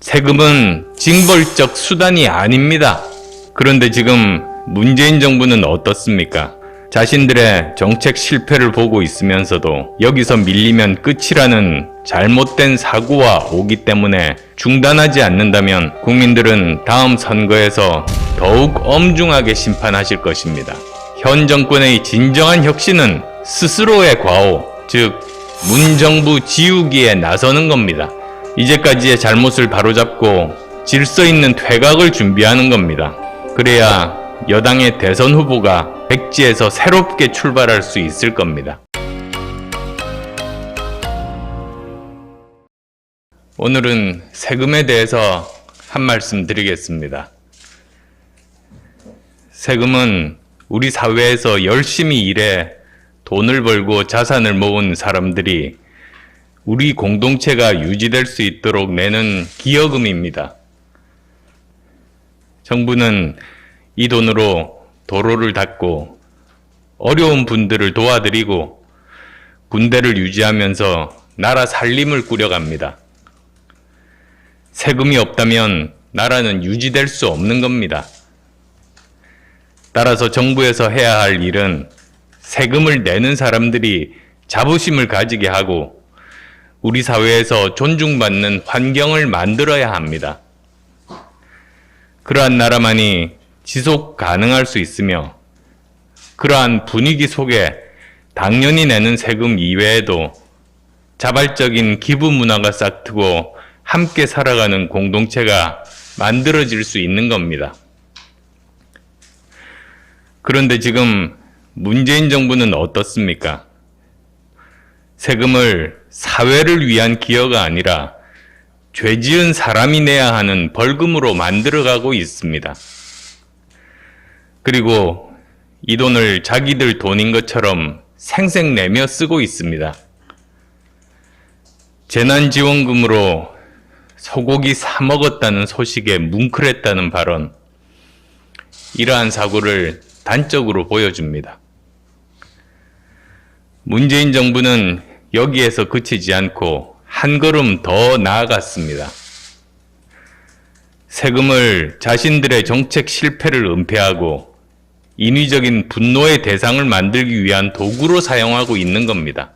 세금은 징벌적 수단이 아닙니다. 그런데 지금 문재인 정부는 어떻습니까? 자신들의 정책 실패를 보고 있으면서도 여기서 밀리면 끝이라는 잘못된 사고와 오기 때문에 중단하지 않는다면 국민들은 다음 선거에서 더욱 엄중하게 심판하실 것입니다. 현 정권의 진정한 혁신은 스스로의 과오, 즉 문정부 지우기에 나서는 겁니다. 이제까지의 잘못을 바로잡고 질서 있는 퇴각을 준비하는 겁니다. 그래야 여당의 대선 후보가 백지에서 새롭게 출발할 수 있을 겁니다. 오늘은 세금에 대해서 한 말씀 드리겠습니다. 세금은 우리 사회에서 열심히 일해 돈을 벌고 자산을 모은 사람들이 우리 공동체가 유지될 수 있도록 내는 기여금입니다. 정부는 이 돈으로 도로를 닦고 어려운 분들을 도와드리고 군대를 유지하면서 나라 살림을 꾸려갑니다. 세금이 없다면 나라는 유지될 수 없는 겁니다. 따라서 정부에서 해야 할 일은 세금을 내는 사람들이 자부심을 가지게 하고 우리 사회에서 존중받는 환경을 만들어야 합니다. 그러한 나라만이 지속 가능할 수 있으며 그러한 분위기 속에 당연히 내는 세금 이외에도 자발적인 기부 문화가 싹트고 함께 살아가는 공동체가 만들어질 수 있는 겁니다. 그런데 지금 문재인 정부는 어떻습니까? 세금을 사회를 위한 기여가 아니라 죄 지은 사람이 내야 하는 벌금으로 만들어가고 있습니다. 그리고 이 돈을 자기들 돈인 것처럼 생색내며 쓰고 있습니다. 재난지원금으로 소고기 사 먹었다는 소식에 뭉클했다는 발언, 이러한 사고를 단적으로 보여줍니다. 문재인 정부는 여기에서 그치지 않고 한 걸음 더 나아갔습니다. 세금을 자신들의 정책 실패를 은폐하고 인위적인 분노의 대상을 만들기 위한 도구로 사용하고 있는 겁니다.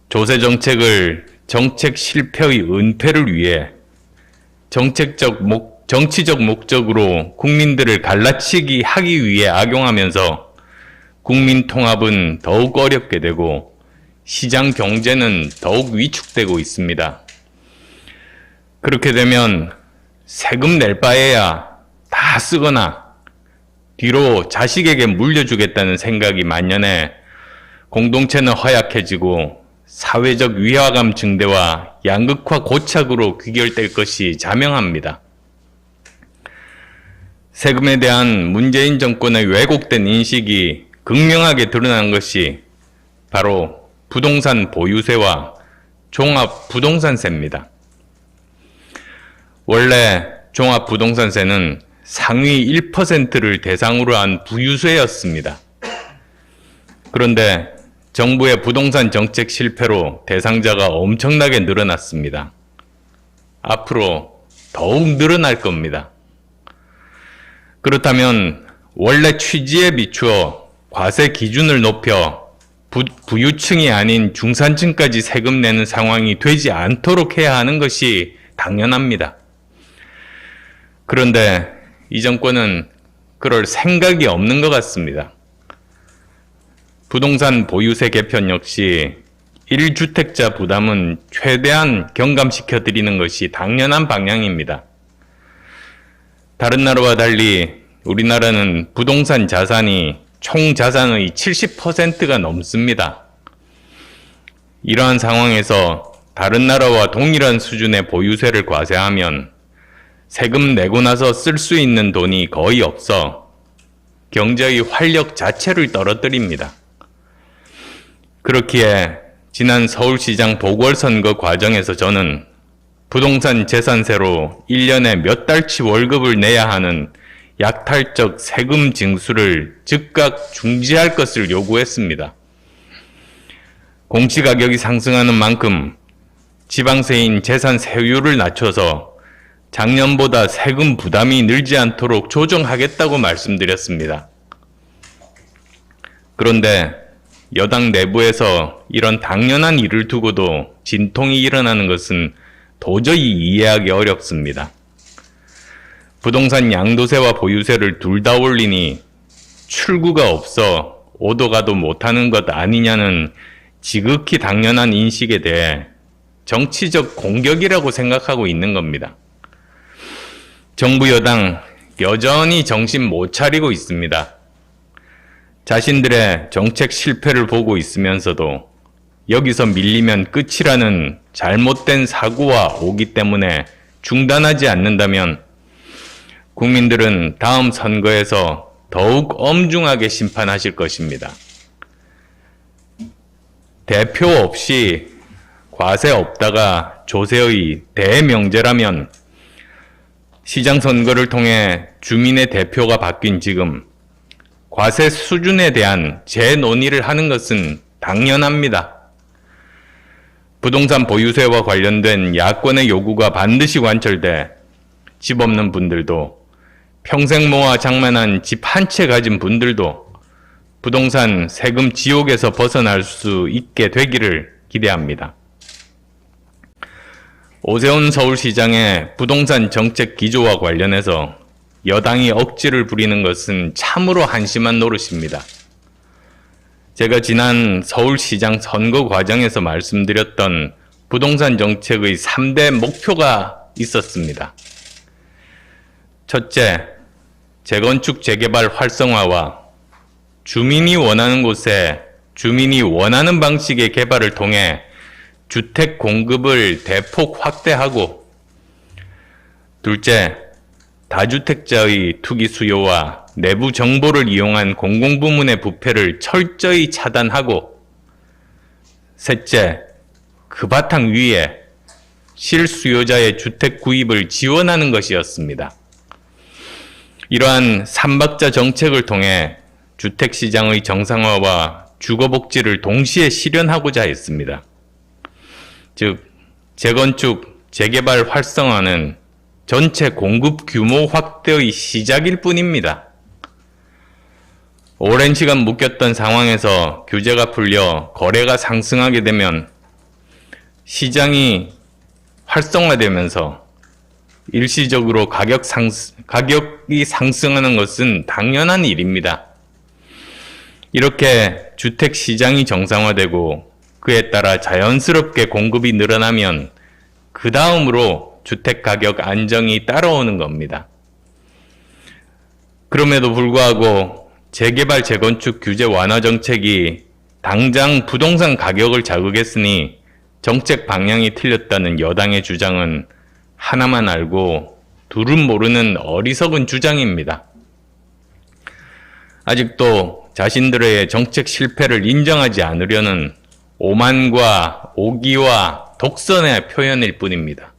조세 정책을 정책 실패의 은폐를 위해 정치적 목적으로 국민들을 갈라치기 하기 위해 악용하면서 국민 통합은 더욱 어렵게 되고 시장 경제는 더욱 위축되고 있습니다. 그렇게 되면 세금 낼 바에야 다 쓰거나 뒤로 자식에게 물려주겠다는 생각이 만연해 공동체는 허약해지고 사회적 위화감 증대와 양극화 고착으로 귀결될 것이 자명합니다. 세금에 대한 문재인 정권의 왜곡된 인식이 극명하게 드러난 것이 바로 부동산 보유세와 종합부동산세입니다. 원래 종합부동산세는 상위 1%를 대상으로 한 부유세였습니다. 그런데 정부의 부동산 정책 실패로 대상자가 엄청나게 늘어났습니다. 앞으로 더욱 늘어날 겁니다. 그렇다면 원래 취지에 비추어 과세 기준을 높여 부유층이 아닌 중산층까지 세금 내는 상황이 되지 않도록 해야 하는 것이 당연합니다. 그런데 이 정권은 그럴 생각이 없는 것 같습니다. 부동산 보유세 개편 역시 1주택자 부담은 최대한 경감시켜 드리는 것이 당연한 방향입니다. 다른 나라와 달리 우리나라는 부동산 자산이 총 자산의 70%가 넘습니다. 이러한 상황에서 다른 나라와 동일한 수준의 보유세를 과세하면 세금 내고 나서 쓸 수 있는 돈이 거의 없어 경제의 활력 자체를 떨어뜨립니다. 그렇기에 지난 서울시장 보궐선거 과정에서 저는 부동산 재산세로 1년에 몇 달치 월급을 내야 하는 약탈적 세금 징수를 즉각 중지할 것을 요구했습니다. 공시가격이 상승하는 만큼 지방세인 재산 세율을 낮춰서 작년보다 세금 부담이 늘지 않도록 조정하겠다고 말씀드렸습니다. 그런데 여당 내부에서 이런 당연한 일을 두고도 진통이 일어나는 것은 도저히 이해하기 어렵습니다. 부동산 양도세와 보유세를 둘 다 올리니 출구가 없어 오도 가도 못하는 것 아니냐는 지극히 당연한 인식에 대해 정치적 공격이라고 생각하고 있는 겁니다. 정부 여당 여전히 정신 못 차리고 있습니다. 자신들의 정책 실패를 보고 있으면서도 여기서 밀리면 끝이라는 잘못된 사고와 오기 때문에 중단하지 않는다면 국민들은 다음 선거에서 더욱 엄중하게 심판하실 것입니다. 대표 없이 과세 없다가 조세의 대명제라면 시장 선거를 통해 주민의 대표가 바뀐 지금 과세 수준에 대한 재논의를 하는 것은 당연합니다. 부동산 보유세와 관련된 야권의 요구가 반드시 관철돼 집 없는 분들도 평생 모아 장만한 집 한 채 가진 분들도 부동산 세금 지옥에서 벗어날 수 있게 되기를 기대합니다. 오세훈 서울시장의 부동산 정책 기조와 관련해서 여당이 억지를 부리는 것은 참으로 한심한 노릇입니다. 제가 지난 서울시장 선거 과정에서 말씀드렸던 부동산 정책의 3대 목표가 있었습니다. 첫째, 재건축 재개발 활성화와 주민이 원하는 곳에 주민이 원하는 방식의 개발을 통해 주택 공급을 대폭 확대하고, 둘째, 다주택자의 투기 수요와 내부 정보를 이용한 공공부문의 부패를 철저히 차단하고, 셋째, 그 바탕 위에 실수요자의 주택 구입을 지원하는 것이었습니다. 이러한 삼박자 정책을 통해 주택시장의 정상화와 주거복지를 동시에 실현하고자 했습니다. 즉, 재건축, 재개발 활성화는 전체 공급 규모 확대의 시작일 뿐입니다. 오랜 시간 묶였던 상황에서 규제가 풀려 거래가 상승하게 되면 시장이 활성화되면서 일시적으로 가격이 상승하는 것은 당연한 일입니다. 이렇게 주택 시장이 정상화되고 그에 따라 자연스럽게 공급이 늘어나면 그 다음으로 주택 가격 안정이 따라오는 겁니다. 그럼에도 불구하고 재개발 재건축 규제 완화 정책이 당장 부동산 가격을 자극했으니 정책 방향이 틀렸다는 여당의 주장은 하나만 알고 둘은 모르는 어리석은 주장입니다. 아직도 자신들의 정책 실패를 인정하지 않으려는 오만과 오기와 독선의 표현일 뿐입니다.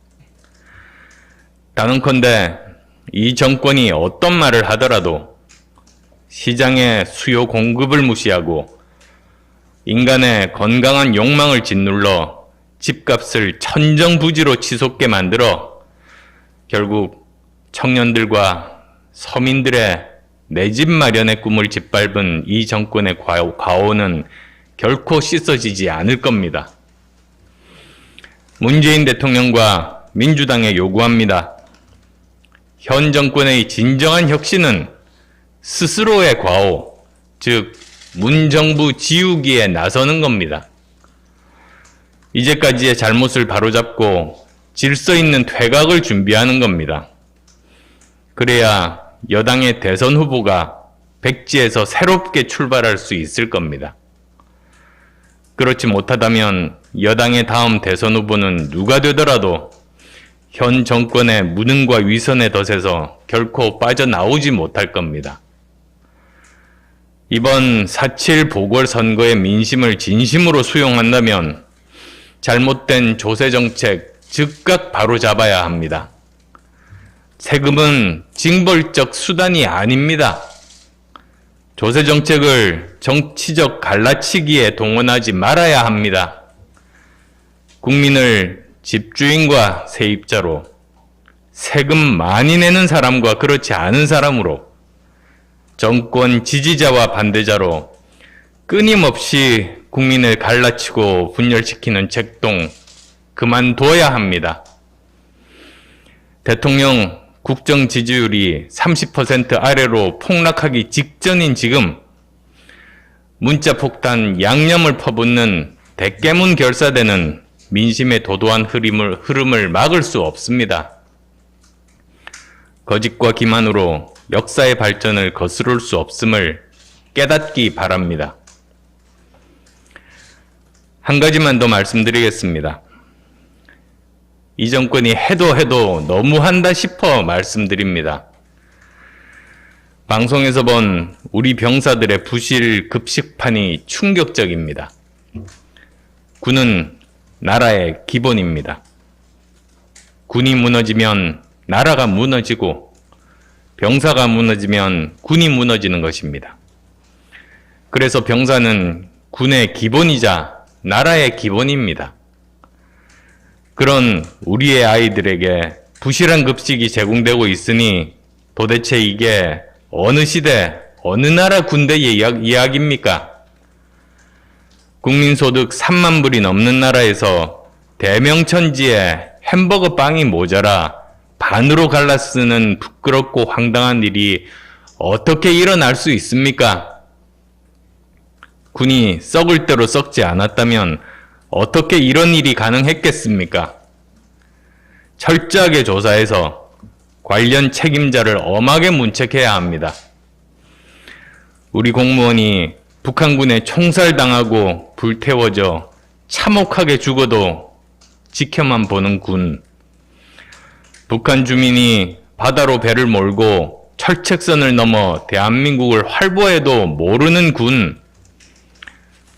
단언컨대 이 정권이 어떤 말을 하더라도 시장의 수요 공급을 무시하고 인간의 건강한 욕망을 짓눌러 집값을 천정부지로 치솟게 만들어 결국 청년들과 서민들의 내 집 마련의 꿈을 짓밟은 이 정권의 과오는 결코 씻어지지 않을 겁니다. 문재인 대통령과 민주당에 요구합니다. 현 정권의 진정한 혁신은 스스로의 과오, 즉 문정부 지우기에 나서는 겁니다. 이제까지의 잘못을 바로잡고 질서 있는 퇴각을 준비하는 겁니다. 그래야 여당의 대선 후보가 백지에서 새롭게 출발할 수 있을 겁니다. 그렇지 못하다면 여당의 다음 대선 후보는 누가 되더라도 현 정권의 무능과 위선의 덫에서 결코 빠져나오지 못할 겁니다. 이번 4.7 보궐선거의 민심을 진심으로 수용한다면 잘못된 조세정책 즉각 바로잡아야 합니다. 세금은 징벌적 수단이 아닙니다. 조세정책을 정치적 갈라치기에 동원하지 말아야 합니다. 국민을 집주인과 세입자로, 세금 많이 내는 사람과 그렇지 않은 사람으로, 정권 지지자와 반대자로 끊임없이 국민을 갈라치고 분열시키는 책동 그만둬야 합니다. 대통령 국정 지지율이 30% 아래로 폭락하기 직전인 지금 문자 폭탄 양념을 퍼붓는 대깨문 결사되는 민심의 도도한 흐름을 막을 수 없습니다. 거짓과 기만으로 역사의 발전을 거스를 수 없음을 깨닫기 바랍니다. 한 가지만 더 말씀드리겠습니다. 이 정권이 해도 너무한다 싶어 말씀드립니다. 방송에서 본 우리 병사들의 부실 급식판이 충격적입니다. 군은 나라의 기본입니다. 군이 무너지면 나라가 무너지고 병사가 무너지면 군이 무너지는 것입니다. 그래서 병사는 군의 기본이자 나라의 기본입니다. 그런 우리의 아이들에게 부실한 급식이 제공되고 있으니 도대체 이게 어느 시대, 어느 나라 군대의 이야기입니까? 국민소득 3만 불이 넘는 나라에서 대명천지에 햄버거 빵이 모자라 반으로 갈라 쓰는 부끄럽고 황당한 일이 어떻게 일어날 수 있습니까? 군이 썩을 대로 썩지 않았다면 어떻게 이런 일이 가능했겠습니까? 철저하게 조사해서 관련 책임자를 엄하게 문책해야 합니다. 우리 공무원이 북한군에 총살당하고 불태워져 참혹하게 죽어도 지켜만 보는 군, 북한 주민이 바다로 배를 몰고 철책선을 넘어 대한민국을 활보해도 모르는 군,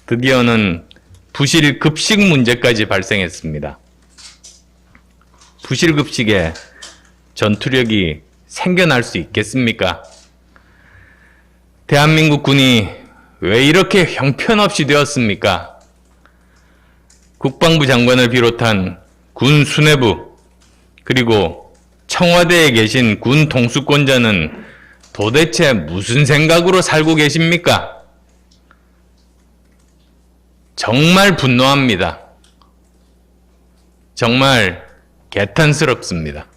드디어는 부실 급식 문제까지 발생했습니다. 부실 급식에 전투력이 생겨날 수 있겠습니까? 대한민국 군이 왜 이렇게 형편없이 되었습니까? 국방부 장관을 비롯한 군 수뇌부, 그리고 청와대에 계신 군 통수권자는 도대체 무슨 생각으로 살고 계십니까? 정말 분노합니다. 정말 개탄스럽습니다.